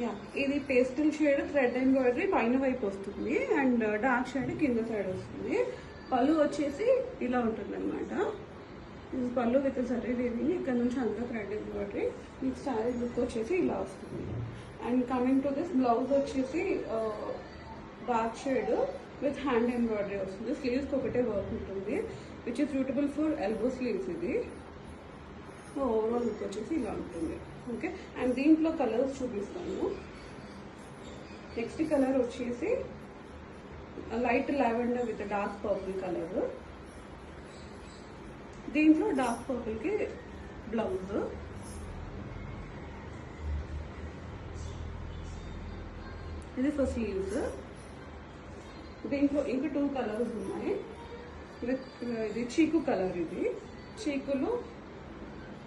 Yeah, ఇది pastel shade thread embroidery పైన వైపు వస్తుంది అండ్ డార్క్ షేడ్ కింద సైడ్ వస్తుంది. పళ్ళు వచ్చేసి ఇలా ఉంటుంది అనమాట. పళ్ళు విత్ సరీ వీవింగ్, ఇక్కడ నుంచి అంతా థ్రెడ్ ఎంబ్రాయిడరీ. మీకు శారీ లుక్ వచ్చేసి ఇలా వస్తుంది. And coming to this blouse వచ్చేసి dark shade with hand embroidery వస్తుంది. స్లీవ్స్కి ఒకటే వర్క్ ఉంటుంది which is suitable for elbow sleeves. ఇది ఓవరాల్ లుక్ వచ్చేసి ఇలా ఉంటుంది. ఓకే, అండ్ దీంట్లో కలర్స్ చూపిస్తాను. నెక్స్ట్ కలర్ వచ్చేసి light lavender with dark purple colour. దీంట్లో డార్క్ పర్పుల్కి బ్లౌజ్. ఇది ఫర్ స్లీవ్స్. దీంట్లో ఇంకా 2 కలర్స్ ఉన్నాయి. ఇది చీకు కలర్. ఇది చీకులో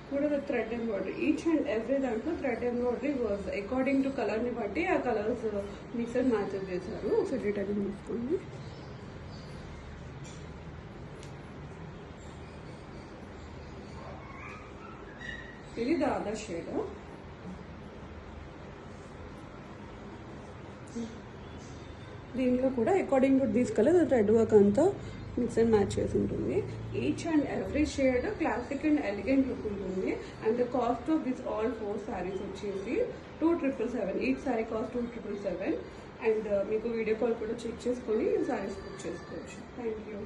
కూడా thread embroidery. Each and every దాంట్లో thread embroidery was according to కలర్ని బట్టి ఆ కలర్స్ మిక్స్ అండ్ మ్యాచెస్ చేశారు. ఒకసారి డీటెయిల్ చూసుకోండి. ఇది ద అదర్ షేడ్. దీంట్లో కూడా according to these colour thread work అంతా మిక్స్ అండ్ మ్యాచ్ చేసి ఉంటుంది. Each and every shade classic and elegant look ఉంటుంది. And the cost of this all 4 saris వచ్చేసి 2777. Each sari cost 2777. అండ్ మీకు వీడియో కాల్ కూడా చెక్ చేసుకొని శారీస్ బుక్ చేసుకోవచ్చు. Thank you.